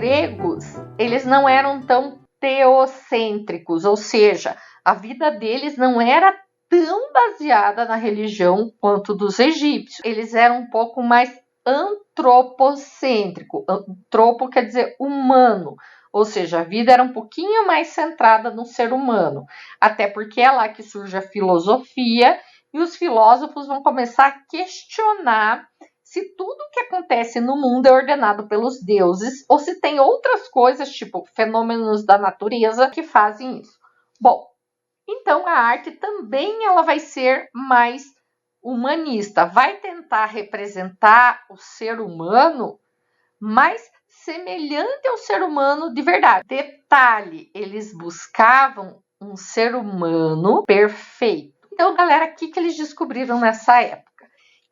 gregos, eles não eram tão teocêntricos, ou seja, a vida deles não era tão baseada na religião quanto dos egípcios. Eles eram um pouco mais antropocêntrico. Antropo quer dizer humano, ou seja, a vida era um pouquinho mais centrada no ser humano, até porque é lá que surge a filosofia e os filósofos vão começar a questionar se tudo que acontece no mundo é ordenado pelos deuses ou se tem outras coisas, tipo fenômenos da natureza, que fazem isso. Bom, então a arte também ela vai ser mais humanista, vai tentar representar o ser humano mais semelhante ao ser humano de verdade. Detalhe, eles buscavam um ser humano perfeito. Então, galera, o que eles descobriram nessa época?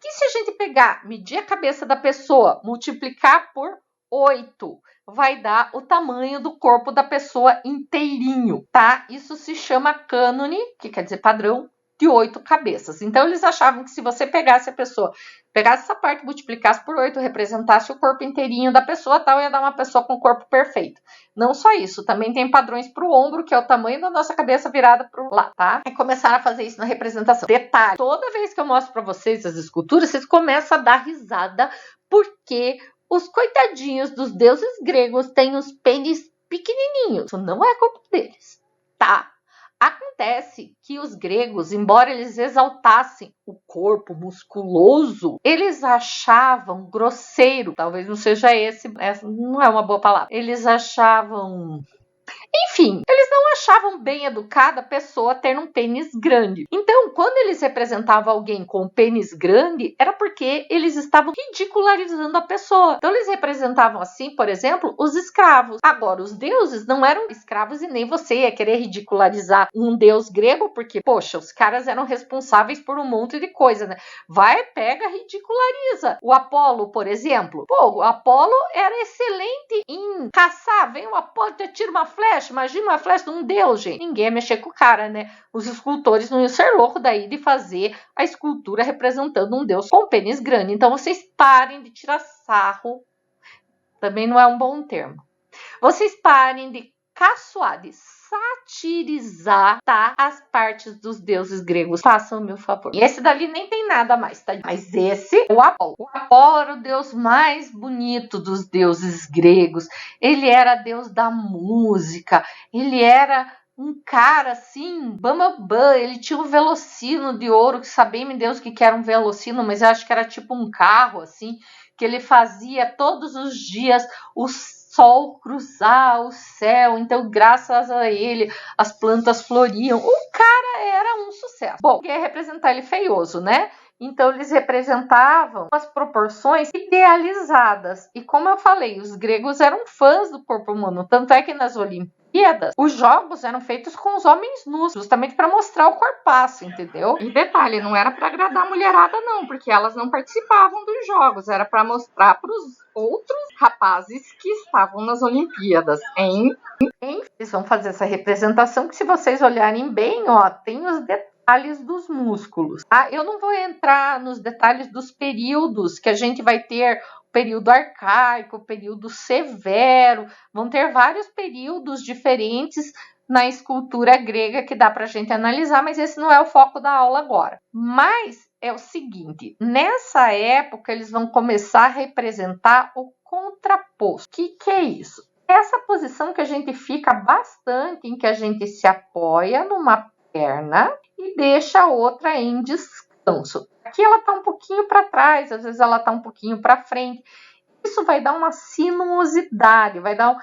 Que se a gente pegar, medir a cabeça da pessoa, multiplicar por 8, vai dar o tamanho do corpo da pessoa inteirinho, tá? Isso se chama cânone, que quer dizer padrão, de 8 cabeças. Então, eles achavam que se você pegasse a pessoa, pegasse essa parte, multiplicasse por 8, representasse o corpo inteirinho da pessoa, tal, ia dar uma pessoa com o corpo perfeito. Não só isso, também tem padrões para o ombro, que é o tamanho da nossa cabeça virada para o lado, tá? E começaram a fazer isso na representação. Detalhe, toda vez que eu mostro para vocês as esculturas, vocês começam a dar risada, porque os coitadinhos dos deuses gregos têm os pênis pequenininhos. Isso não é culpa deles, tá? Acontece que os gregos, embora eles exaltassem o corpo musculoso, eles achavam grosseiro, talvez não seja essa não é uma boa palavra, eles achavam... Enfim, eles não achavam bem educada a pessoa ter um pênis grande. Então, quando eles representavam alguém com um pênis grande, era porque eles estavam ridicularizando a pessoa. Então, eles representavam assim, por exemplo, os escravos. Agora, os deuses não eram escravos e nem você ia querer ridicularizar um deus grego, porque, poxa, os caras eram responsáveis por um monte de coisa, né? Vai, pega, ridiculariza. O Apolo, por exemplo. Pô, o Apolo era excelente em caçar. Vem o Apolo e tira uma flecha. Imagina uma flecha de um deus, gente. Ninguém ia mexer com o cara, né? Os escultores não iam ser loucos daí de fazer a escultura representando um deus com pênis grande. Então, vocês parem de tirar sarro. Também não é um bom termo. Vocês parem de caçoar, de satirizar, tá? As partes dos deuses gregos. Façam o meu favor. E esse dali nem tem nada mais, tá? Mas esse, o Apolo. O Apolo era o deus mais bonito dos deuses gregos. Ele era deus da música. Ele era um cara assim, bambambam. Ele tinha um velocino de ouro, que sabia-me Deus o que era um velocino, mas eu acho que era tipo um carro, assim, que ele fazia todos os dias os sol cruzar o céu, então graças a ele as plantas floriam. O cara era um sucesso. Bom, quer representar ele feioso, né? Então eles representavam as proporções idealizadas. E como eu falei, os gregos eram fãs do corpo humano, tanto é que nas Olimpíadas os jogos eram feitos com os homens nus, justamente para mostrar o corpaço, entendeu? E detalhe, não era para agradar a mulherada não, porque elas não participavam dos jogos, era para mostrar para os outros rapazes que estavam nas Olimpíadas, hein? Eles vão fazer essa representação que, se vocês olharem bem, ó, tem os detalhes dos músculos. Tá? Eu não vou entrar nos detalhes dos períodos que a gente vai ter, o período arcaico, o período severo, vão ter vários períodos diferentes na escultura grega que dá para a gente analisar, mas esse não é o foco da aula agora. Mas é o seguinte, nessa época eles vão começar a representar o contraposto. O que é isso? Essa posição que a gente fica bastante, em que a gente se apoia numa perna e deixa a outra em descanso. Aqui ela está um pouquinho para trás, às vezes ela está um pouquinho para frente. Isso vai dar uma sinuosidade, vai dar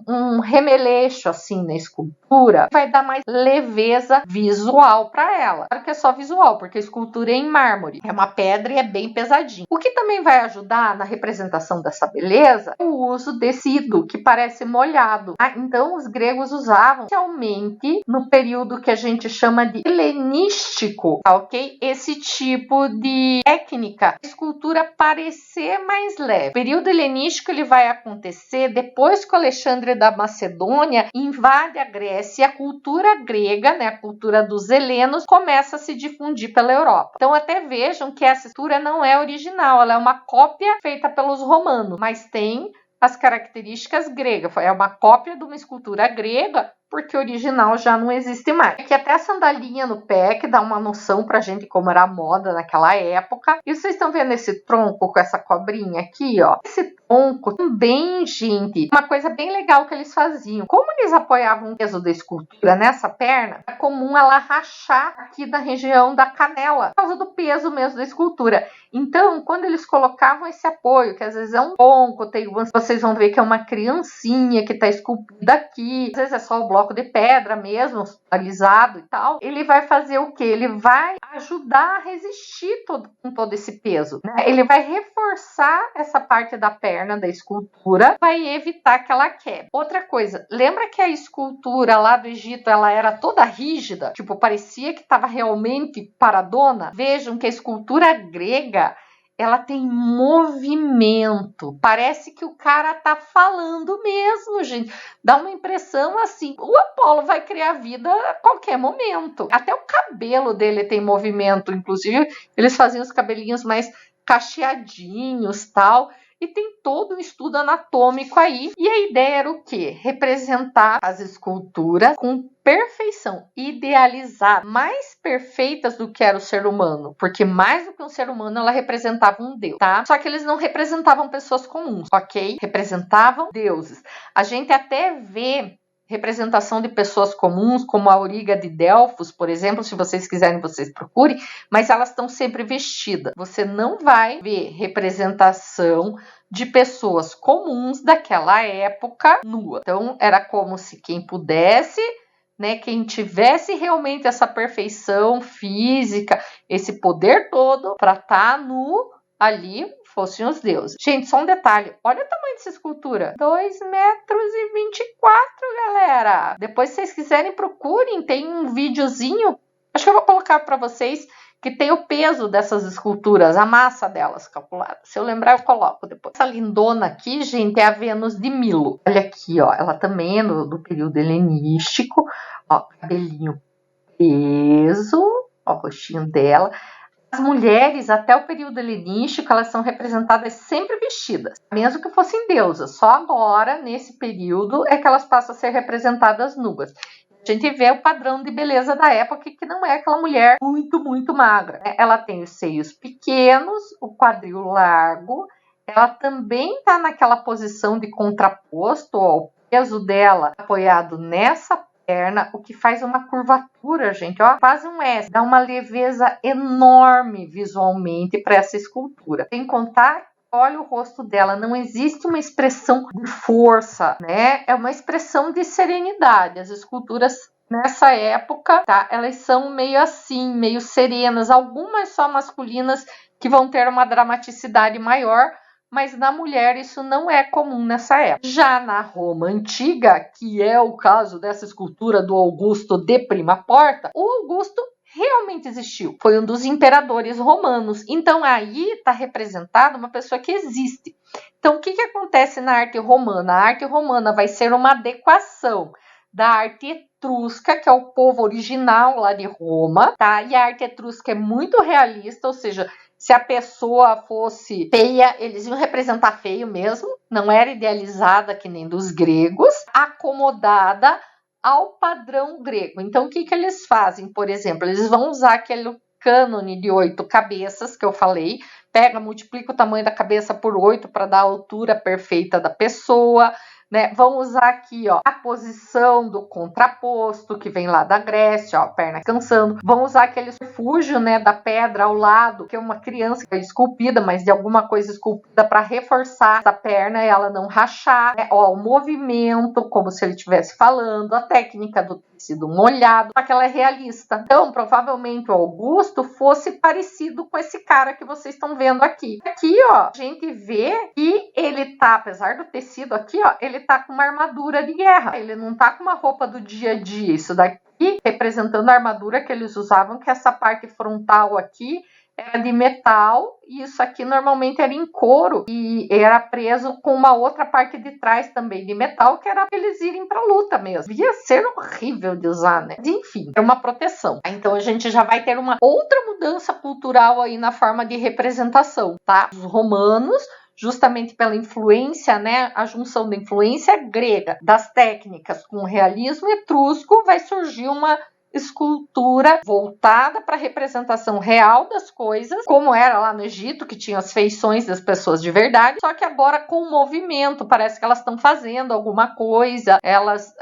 um remeleixo assim na escultura, vai dar mais leveza visual para ela. Claro que é só visual, porque a escultura é em mármore, é uma pedra e é bem pesadinho. O que também vai ajudar na representação dessa beleza é o uso de tecido, que parece molhado. Então os gregos usavam, especialmente no período que a gente chama de helenístico, ok? Esse tipo de técnica, a escultura parecer mais leve. O período helenístico ele vai acontecer depois que o Alexandre da Macedônia invade a Grécia, a cultura grega, né, a cultura dos helenos, começa a se difundir pela Europa. Então até vejam que essa escultura não é original, ela é uma cópia feita pelos romanos, mas tem as características gregas. É uma cópia de uma escultura grega, porque o original já não existe mais. Aqui até a sandalinha no pé, que dá uma noção pra gente como era a moda naquela época. E vocês estão vendo esse tronco com essa cobrinha aqui, ó? Esse tronco também, gente, uma coisa bem legal que eles faziam. Como eles apoiavam o peso da escultura nessa perna, é comum ela rachar aqui na região da canela, por causa do peso mesmo da escultura. Então, quando eles colocavam esse apoio, que às vezes é um tronco, vocês vão ver que é uma criancinha que está esculpida aqui, às vezes é só o bloco de pedra mesmo, alisado e tal, ele vai fazer o quê? Ele vai ajudar a resistir com todo esse peso, né? Ele vai reforçar essa parte da perna da escultura, vai evitar que ela quebre. Outra coisa, lembra que a escultura lá do Egito, ela era toda rígida? Tipo, parecia que estava realmente paradona? Vejam que a escultura grega, ela tem movimento. Parece que o cara tá falando mesmo, gente. Dá uma impressão assim. O Apolo vai criar vida a qualquer momento. Até o cabelo dele tem movimento. Inclusive, eles faziam os cabelinhos mais cacheadinhos, tal. E tem todo um estudo anatômico aí. E a ideia era o quê? Representar as esculturas com perfeição, idealizar, mais perfeitas do que era o ser humano, porque mais do que um ser humano, ela representava um deus, tá? Só que eles não representavam pessoas comuns, ok? Representavam deuses. A gente até vê representação de pessoas comuns, como a Auriga de Delfos, por exemplo, se vocês quiserem, vocês procurem, mas elas estão sempre vestidas. Você não vai ver representação de pessoas comuns daquela época nua. Então, era como se quem pudesse, né, quem tivesse realmente essa perfeição física, esse poder todo para estar nu ali, fossem os deuses. Gente, só um detalhe. Olha o tamanho dessa escultura. 2,24 metros, galera. Depois, se vocês quiserem, procurem. Tem um videozinho. Acho que eu vou colocar para vocês que tem o peso dessas esculturas, a massa delas calculada. Se eu lembrar, eu coloco depois. Essa lindona aqui, gente, é a Vênus de Milo. Olha aqui, ó. Ela também é do período helenístico. Ó, cabelinho preso. Ó, o rostinho dela. As mulheres, até o período helenístico, elas são representadas sempre vestidas, mesmo que fossem deusas. Só agora, nesse período, é que elas passam a ser representadas nuas. A gente vê o padrão de beleza da época, que não é aquela mulher muito, muito magra. Ela tem os seios pequenos, o quadril largo, ela também está naquela posição de contraposto, ó, o peso dela apoiado nessa perna, o que faz uma curvatura, gente, ó, quase um S, dá uma leveza enorme visualmente para essa escultura. Sem contar, olha o rosto dela, não existe uma expressão de força, né? É uma expressão de serenidade. As esculturas nessa época, tá? Elas são meio assim, meio serenas, algumas só masculinas que vão ter uma dramaticidade maior, mas na mulher isso não é comum nessa época. Já na Roma Antiga, que é o caso dessa escultura do Augusto de Prima Porta, o Augusto realmente existiu. Foi um dos imperadores romanos. Então aí está representada uma pessoa que existe. Então o que acontece na arte romana? A arte romana vai ser uma adequação da arte etrusca, que é o povo original lá de Roma, tá? E a arte etrusca é muito realista, ou seja, se a pessoa fosse feia, eles iam representar feio mesmo, não era idealizada que nem dos gregos, acomodada ao padrão grego. Então, o que eles fazem? Por exemplo, eles vão usar aquele cânone de 8 cabeças que eu falei, pega, multiplica o tamanho da cabeça por 8 para dar a altura perfeita da pessoa, né? Vão usar aqui, ó, a posição do contraposto, que vem lá da Grécia, ó, a perna descansando. Vão usar aquele refúgio, né, da pedra ao lado, que é uma criança esculpida, mas de alguma coisa esculpida para reforçar essa perna e ela não rachar, né? Ó, o movimento, como se ele estivesse falando, a técnica do tecido molhado, só que ela é realista. Então, provavelmente o Augusto fosse parecido com esse cara que vocês estão vendo aqui. Aqui, ó, a gente vê que ele tá, apesar do tecido aqui, ó, ele tá com uma armadura de guerra. Ele não tá com uma roupa do dia a dia. Isso daqui representando a armadura que eles usavam, que essa parte frontal aqui era de metal, e isso aqui normalmente era em couro e era preso com uma outra parte de trás também de metal, que era para eles irem para luta mesmo. Ia ser horrível de usar, né? Mas, enfim, é uma proteção. Então a gente já vai ter uma outra mudança cultural aí na forma de representação, tá? Os romanos justamente pela influência, né, a junção da influência grega das técnicas com o realismo etrusco, vai surgir uma escultura voltada para a representação real das coisas, como era lá no Egito, que tinha as feições das pessoas de verdade, só que agora com movimento, parece que elas estão fazendo alguma coisa, elas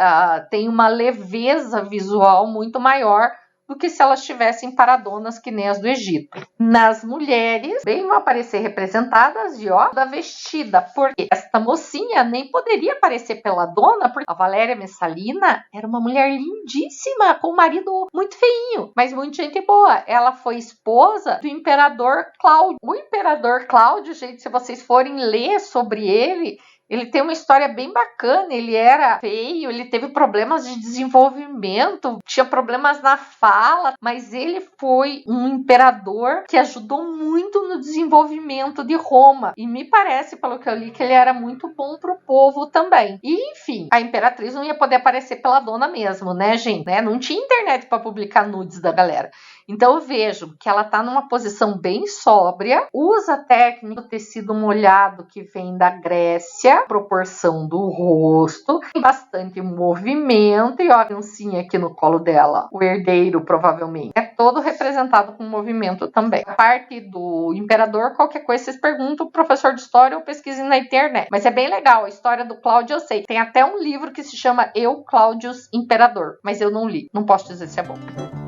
têm uma leveza visual muito maior do que se elas estivessem paradonas que nem as do Egito. Nas mulheres, bem vão aparecer representadas de da vestida, porque esta mocinha nem poderia aparecer peladona, porque a Valéria Messalina era uma mulher lindíssima, com um marido muito feinho, mas muito gente boa. Ela foi esposa do imperador Cláudio. O imperador Cláudio, gente, se vocês forem ler sobre ele tem uma história bem bacana. Ele era feio, ele teve problemas de desenvolvimento, tinha problemas na fala, mas ele foi um imperador que ajudou muito no desenvolvimento de Roma. E me parece, pelo que eu li, que ele era muito bom pro povo também. E, enfim, a imperatriz não ia poder aparecer peladona mesmo, né, gente? Não tinha internet para publicar nudes da galera. Então eu vejo que ela tá numa posição bem sóbria, usa a técnica do tecido molhado que vem da Grécia, proporção do rosto, tem bastante movimento, e ó, a criancinha aqui no colo dela, o herdeiro provavelmente, é todo representado com movimento também. A parte do imperador, qualquer coisa vocês perguntam o professor de história ou pesquisem na internet. Mas é bem legal, a história do Cláudio eu sei. Tem até um livro que se chama Eu, Cláudius Imperador, mas eu não li, não posso dizer se é bom.